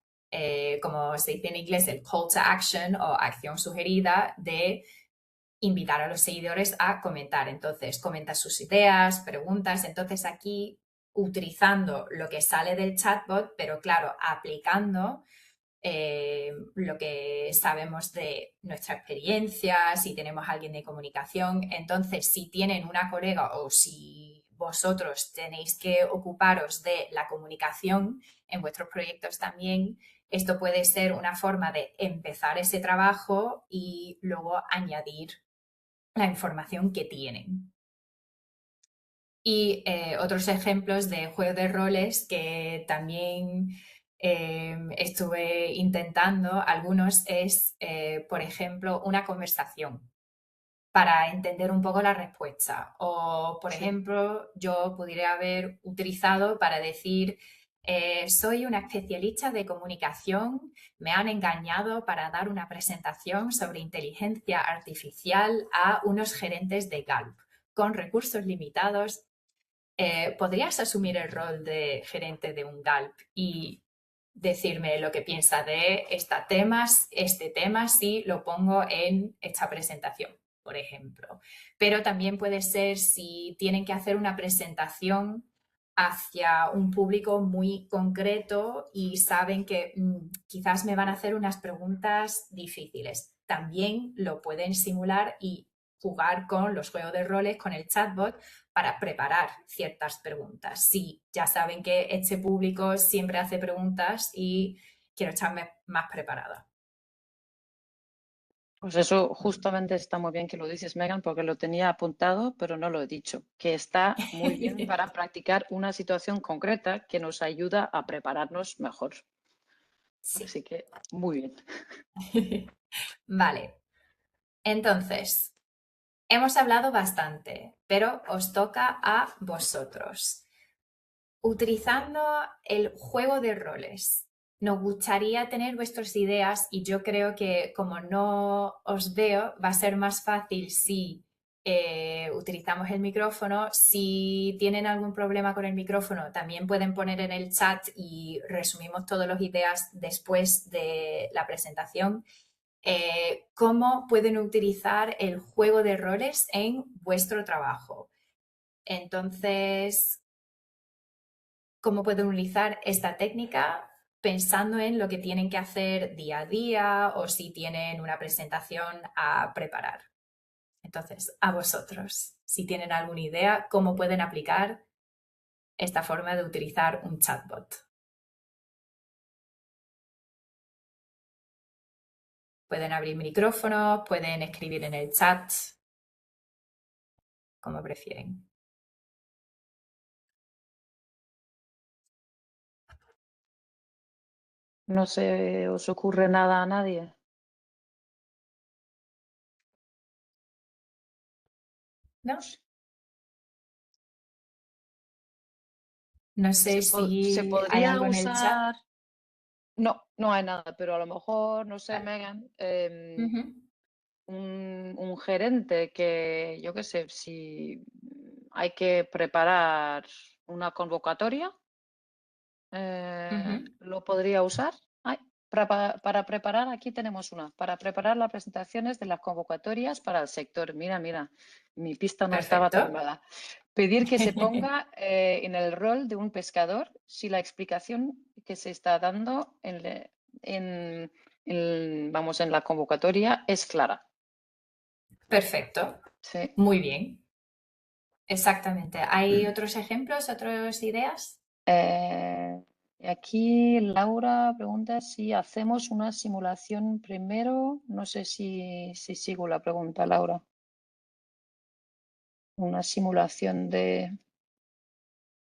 como se dice en inglés, el call to action o acción sugerida de invitar a los seguidores a comentar. Entonces, comenta sus ideas, preguntas. Entonces, aquí utilizando lo que sale del chatbot, pero claro, aplicando lo que sabemos de nuestra experiencia, si tenemos a alguien de comunicación. Entonces, si tienen una colega o si vosotros tenéis que ocuparos de la comunicación en vuestros proyectos también, esto puede ser una forma de empezar ese trabajo y luego añadir la información que tienen. Y otros ejemplos de juegos de roles que también estuve intentando, algunos es, por ejemplo, una conversación para entender un poco la respuesta. O, por ejemplo, yo pudiera haber utilizado para decir, soy una especialista de comunicación, me han engañado para dar una presentación sobre inteligencia artificial a unos gerentes de Gallup con recursos limitados. ¿Podrías asumir el rol de gerente de un Gallup y decirme lo que piensa de este tema si lo pongo en esta presentación, por ejemplo? Pero también puede ser si tienen que hacer una presentación hacia un público muy concreto y saben que quizás me van a hacer unas preguntas difíciles. También lo pueden simular y jugar con los juegos de roles, con el chatbot, para preparar ciertas preguntas. Sí, ya saben que este público siempre hace preguntas y quiero estarme más preparada. Pues eso justamente está muy bien que lo dices, Megan, porque lo tenía apuntado, pero no lo he dicho, que está muy bien para practicar una situación concreta que nos ayuda a prepararnos mejor. Sí. Así que muy bien. Vale. Entonces, hemos hablado bastante, pero os toca a vosotros. Utilizando el juego de roles, nos gustaría tener vuestras ideas y yo creo que como no os veo, va a ser más fácil si utilizamos el micrófono. Si tienen algún problema con el micrófono, también pueden poner en el chat y resumimos todas las ideas después de la presentación. ¿Cómo pueden utilizar el juego de roles en vuestro trabajo? Entonces, ¿cómo pueden utilizar esta técnica pensando en lo que tienen que hacer día a día o si tienen una presentación a preparar? Entonces, a vosotros, si tienen alguna idea, ¿cómo pueden aplicar esta forma de utilizar un chatbot? Pueden abrir micrófono, pueden escribir en el chat, como prefieren. ¿No se os ocurre nada a nadie? ¿No? No sé ¿Se si hay podría algo en el chat. usar? No, no hay nada, pero a lo mejor, no sé, Vale. Megan, Ujú. un gerente que, yo qué sé, si hay que preparar una convocatoria, Ujú. ¿lo podría usar? Ay, para preparar, aquí tenemos una, para preparar las presentaciones de las convocatorias para el sector. Mira, mira, mi pista no estaba Perfecto. tan mala. Pedir que se ponga en el rol de un pescador si la explicación que se está dando vamos, en la convocatoria es clara. Perfecto. Sí. Muy bien. Exactamente. ¿Hay otros ejemplos, otras ideas? Aquí Laura pregunta si hacemos una simulación primero. No sé si sigo la pregunta, Laura. Una simulación de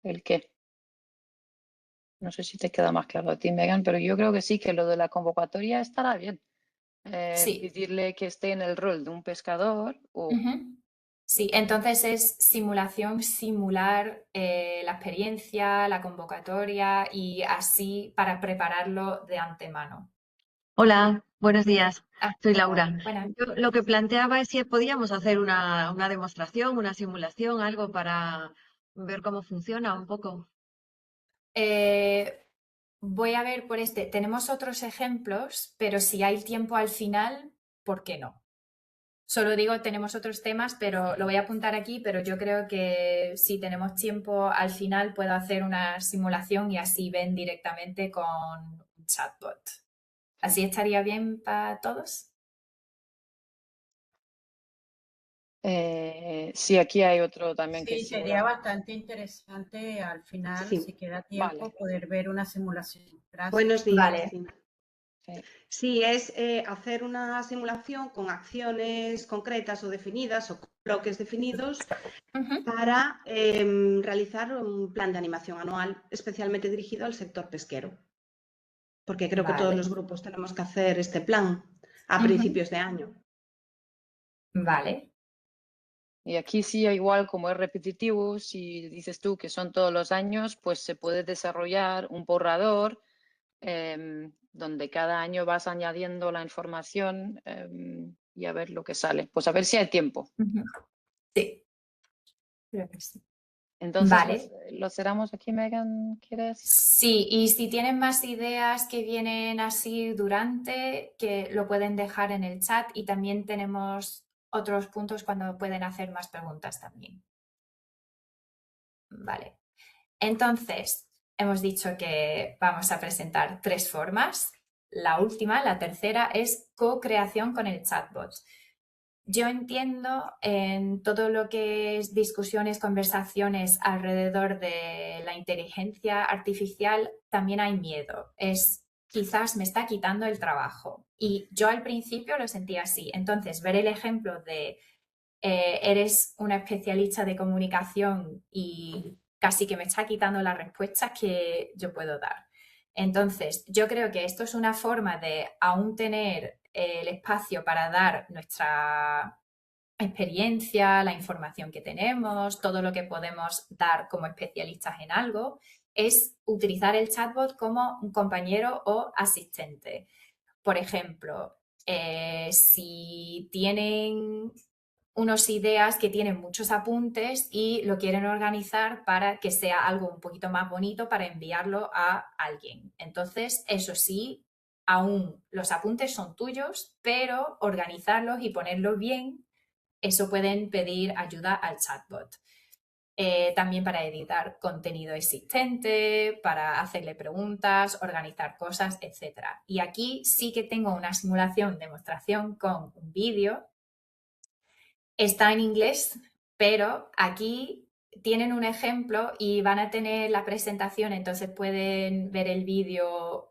¿el qué? No sé si te queda más claro a ti, Megan, pero yo creo que sí, que lo de la convocatoria estará bien. Sí. Pedirle que esté en el rol de un pescador o Ujú. Sí, entonces es simulación, simular la experiencia, la convocatoria y así para prepararlo de antemano. Hola, buenos días. Ah, Soy Laura. bueno, Yo lo que planteaba es si podíamos hacer una demostración, una simulación, algo para ver cómo funciona un poco. voy a ver por este. Tenemos otros ejemplos, pero si hay tiempo al final, ¿por qué no? Solo digo, tenemos otros temas, pero lo voy a apuntar aquí, pero yo creo que si tenemos tiempo al final puedo hacer una simulación y así ven directamente con un chatbot. ¿Así estaría bien para todos? Sí, aquí hay otro también que Sí, simula. sería bastante interesante al final, Sí. si queda tiempo, Vale. poder ver una simulación. Gracias. Buenos días. Vale. Sí. Sí. Sí, es hacer una simulación con acciones concretas o definidas o con bloques definidos Ujú. para realizar un plan de animación anual especialmente dirigido al sector pesquero. Porque creo que todos Vale. los grupos tenemos que hacer este plan a Ujú. principios de año. Vale. Y aquí sí, igual como es repetitivo, si dices tú que son todos los años, pues se puede desarrollar un borrador donde cada año vas añadiendo la información y a ver lo que sale. Pues a ver si hay tiempo. Ujú. Sí. Creo que sí. Entonces, Vale. lo cerramos aquí, Megan, ¿quieres? Sí, y si tienen más ideas que vienen así durante, que lo pueden dejar en el chat y también tenemos otros puntos cuando pueden hacer más preguntas también. Vale. Entonces, hemos dicho que vamos a presentar 3 formas. La última, la tercera, es co-creación con el chatbot. Yo entiendo en todo lo que es discusiones, conversaciones alrededor de la inteligencia artificial, también hay miedo. Es quizás me está quitando el trabajo. Y yo al principio lo sentía así. Entonces, ver el ejemplo de eres una especialista de comunicación y casi que me está quitando las respuestas que yo puedo dar. Entonces, yo creo que esto es una forma de aún tener el espacio para dar nuestra experiencia, la información que tenemos, todo lo que podemos dar como especialistas en algo, es utilizar el chatbot como un compañero o asistente. Por ejemplo, si tienen unas ideas que tienen muchos apuntes y lo quieren organizar para que sea algo un poquito más bonito para enviarlo a alguien. Entonces, eso sí, aún los apuntes son tuyos, pero organizarlos y ponerlos bien, eso pueden pedir ayuda al chatbot. También para editar contenido existente, para hacerle preguntas, organizar cosas, etc. Y aquí sí que tengo una simulación, demostración con un vídeo. Está en inglés, pero aquí tienen un ejemplo y van a tener la presentación, entonces pueden ver el vídeo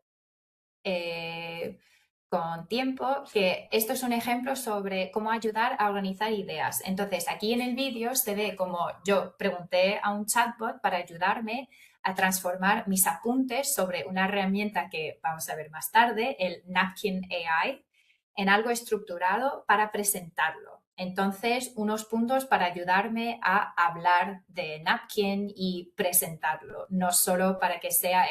con tiempo, que esto es un ejemplo sobre cómo ayudar a organizar ideas. Entonces, aquí en el vídeo se ve como yo pregunté a un chatbot para ayudarme a transformar mis apuntes sobre una herramienta que vamos a ver más tarde, el Napkin AI, en algo estructurado para presentarlo. Entonces, unos puntos para ayudarme a hablar de Napkin y presentarlo, no solo para que sea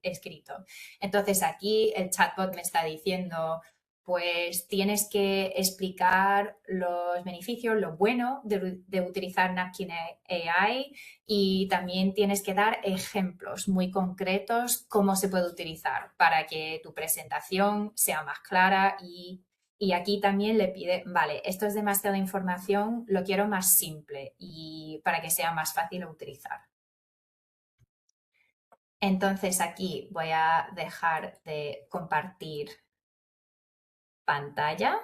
escrito. Entonces, aquí el chatbot me está diciendo, pues tienes que explicar los beneficios, lo bueno de utilizar Napkin AI y también tienes que dar ejemplos muy concretos cómo se puede utilizar para que tu presentación sea más clara y aquí también le pide, vale, esto es demasiada información, lo quiero más simple y para que sea más fácil de utilizar. Entonces aquí voy a dejar de compartir pantalla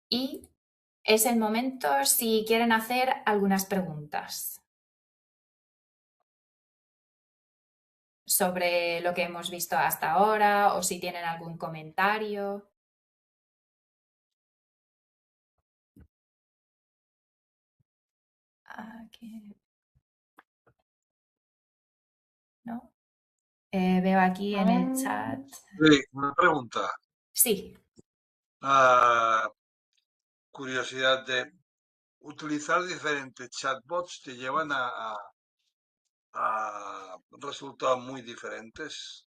y es el momento si quieren hacer algunas preguntas sobre lo que hemos visto hasta ahora o si tienen algún comentario. Aquí. ¿No? Veo aquí en el chat. Sí, una pregunta. Sí. Curiosidad de utilizar diferentes chatbots te llevan a resultados muy diferentes.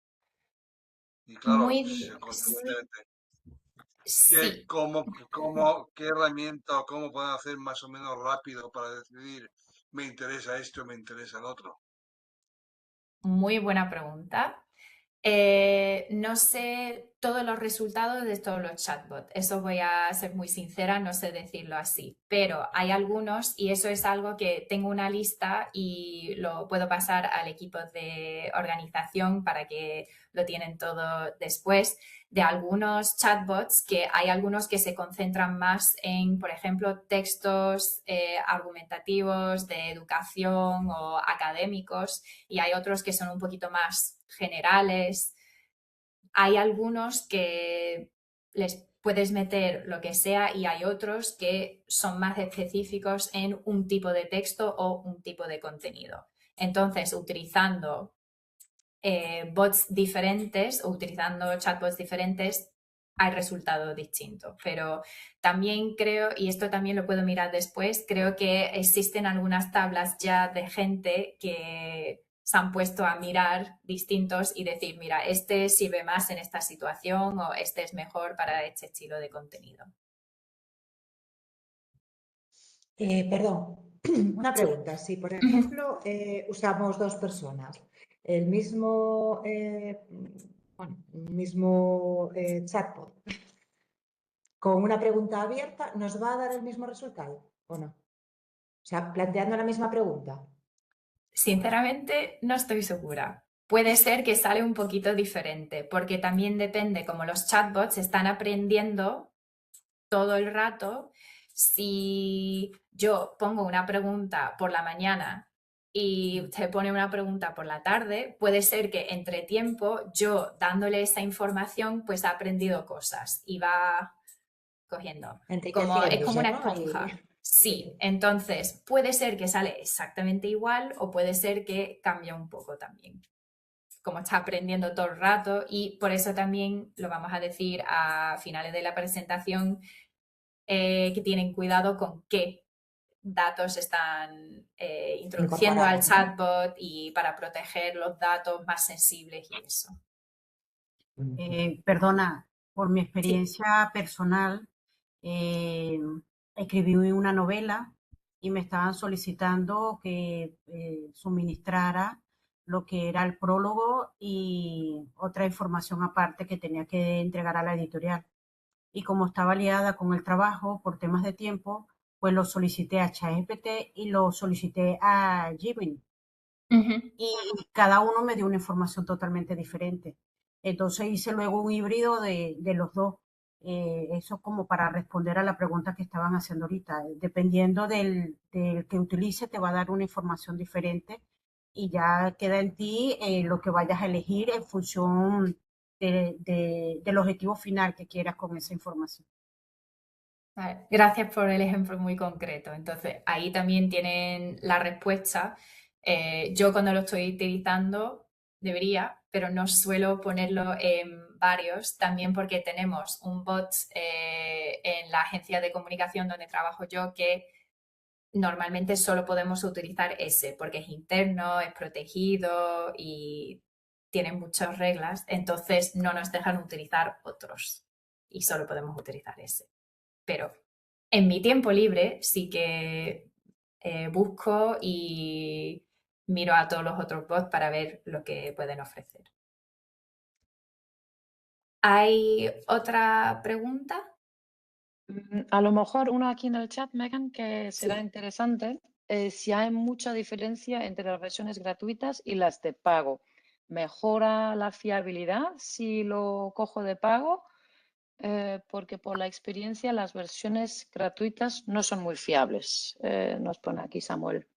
Y claro, Muy, constantemente. sí. ¿Qué herramienta o cómo pueden hacer más o menos rápido para decidir me interesa esto, me interesa el otro? Muy buena pregunta. No sé todos los resultados de todos los chatbots, eso voy a ser muy sincera, no sé decirlo así, pero hay algunos y eso es algo que tengo una lista y lo puedo pasar al equipo de organización para que lo tienen todo después, de algunos chatbots que hay algunos que se concentran más en, por ejemplo, textos argumentativos de educación o académicos y hay otros que son un poquito más generales. Hay algunos que les puedes meter lo que sea y hay otros que son más específicos en un tipo de texto o un tipo de contenido. Entonces, utilizando bots diferentes o utilizando chatbots diferentes, hay resultados distintos. Pero también creo, y esto también lo puedo mirar después, creo que existen algunas tablas ya de gente que se han puesto a mirar distintos y decir, mira, este sirve más en esta situación o este es mejor para este estilo de contenido. Perdón, una pregunta. Si, por ejemplo, usamos dos personas, el mismo, chatbot, con una pregunta abierta, ¿nos va a dar el mismo resultado o no? O sea, planteando la misma pregunta. Sinceramente, no estoy segura. Puede ser que sale un poquito diferente, porque también depende, como los chatbots están aprendiendo todo el rato, si yo pongo una pregunta por la mañana y te pone una pregunta por la tarde, puede ser que entre tiempo yo dándole esa información pues ha aprendido cosas y va cogiendo. Es como una esponja. Sí, entonces puede ser que sale exactamente igual o puede ser que cambia un poco también. Como está aprendiendo todo el rato y por eso también lo vamos a decir a finales de la presentación que tienen cuidado con qué datos están introduciendo al chatbot y para proteger los datos más sensibles y eso. Perdona, por mi experiencia personal, escribí una novela y me estaban solicitando que suministrara lo que era el prólogo y otra información aparte que tenía que entregar a la editorial. Y como estaba liada con el trabajo por temas de tiempo, pues lo solicité a ChatGPT y lo solicité a Gemini. Y cada uno me dio una información totalmente diferente. Entonces hice luego un híbrido de los dos. Eso como para responder a la pregunta que estaban haciendo ahorita. Dependiendo del que utilice, te va a dar una información diferente y ya queda en ti lo que vayas a elegir en función del objetivo final que quieras con esa información. Vale, gracias por el ejemplo muy concreto. Entonces, ahí también tienen la respuesta. Yo cuando lo estoy utilizando debería, pero no suelo ponerlo en varios, también porque tenemos un bot en la agencia de comunicación donde trabajo yo que normalmente solo podemos utilizar ese porque es interno, es protegido y tiene muchas reglas, entonces no nos dejan utilizar otros y solo podemos utilizar ese. Pero en mi tiempo libre sí que busco y miro a todos los otros bots para ver lo que pueden ofrecer. ¿Hay otra pregunta? A lo mejor una aquí en el chat, Megan, que será interesante, si hay mucha diferencia entre las versiones gratuitas y las de pago. ¿Mejora la fiabilidad si lo cojo de pago? Porque por la experiencia las versiones gratuitas no son muy fiables, nos pone aquí Samuel.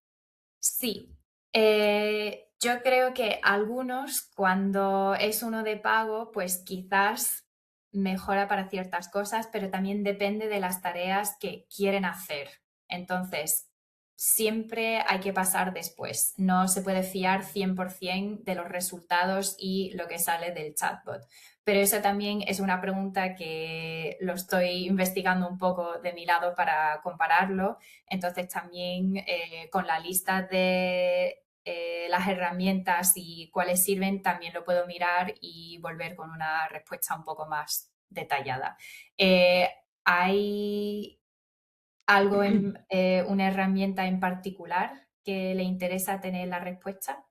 Sí, yo creo que algunos cuando es uno de pago pues quizás mejora para ciertas cosas, pero también depende de las tareas que quieren hacer. Entonces, siempre hay que pasar después. No se puede fiar 100% de los resultados y lo que sale del chatbot. Pero eso también es una pregunta que lo estoy investigando un poco de mi lado para compararlo. Entonces también con la lista de las herramientas y cuáles sirven, también lo puedo mirar y volver con una respuesta un poco más detallada. ¿Hay algo una herramienta en particular que le interesa tener la respuesta?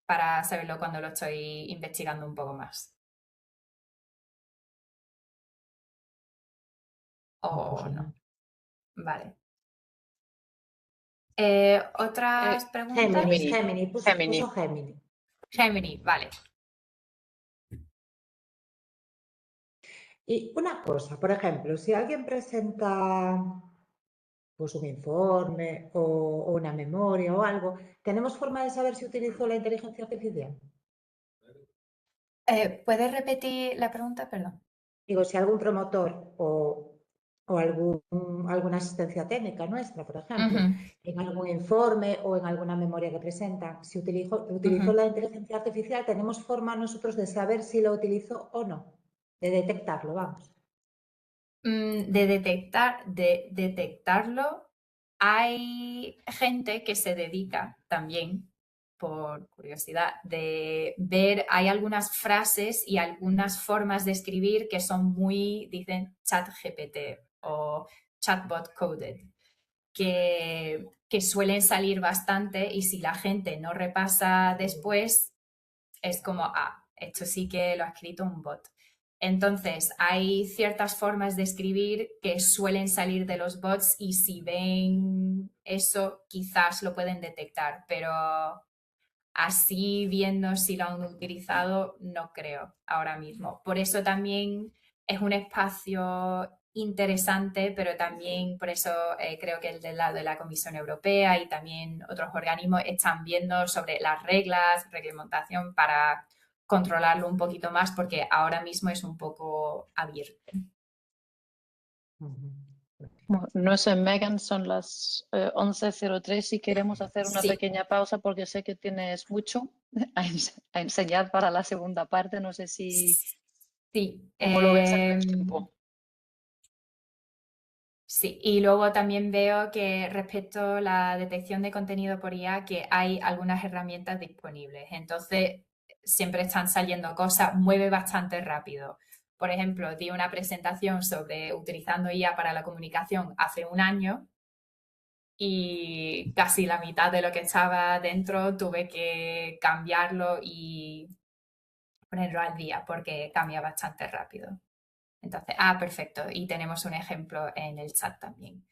Para saberlo cuando lo estoy investigando un poco más. ¿O no? Vale. ¿Otras preguntas? Gemini, puso Gemini. Gemini, vale. Y una cosa, por ejemplo, si alguien presenta pues un informe o una memoria o algo, ¿tenemos forma de saber si utilizó la inteligencia artificial? ¿Puedes repetir la pregunta? Perdón. Digo, si algún promotor o alguna asistencia técnica nuestra, por ejemplo, en algún informe o en alguna memoria que presentan, si utilizó la inteligencia artificial, ¿tenemos forma nosotros de saber si lo utilizó o no? De detectarlo, vamos. De detectarlo, hay gente que se dedica también, por curiosidad, de ver, hay algunas frases y algunas formas de escribir que son muy, dicen ChatGPT o chatbot coded, que suelen salir bastante y si la gente no repasa después, es como, esto sí que lo ha escrito un bot. Entonces, hay ciertas formas de escribir que suelen salir de los bots y si ven eso, quizás lo pueden detectar, pero así viendo si lo han utilizado, no creo ahora mismo. Por eso también es un espacio interesante, pero también por eso creo que el del lado de la Comisión Europea y también otros organismos están viendo sobre las reglas, reglamentación para controlarlo un poquito más porque ahora mismo es un poco abierto. No sé, Megan, son las 11:03 si queremos hacer una pequeña pausa porque sé que tienes mucho a enseñar para la segunda parte. No sé si... Sí. ¿Cómo lo ves en el tiempo? Sí, y luego también veo que respecto a la detección de contenido por IA, que hay algunas herramientas disponibles. Entonces, siempre están saliendo cosas, mueve bastante rápido. Por ejemplo, di una presentación sobre utilizando IA para la comunicación hace un año y casi la mitad de lo que estaba dentro tuve que cambiarlo y ponerlo al día porque cambia bastante rápido. Entonces, perfecto. Y tenemos un ejemplo en el chat también.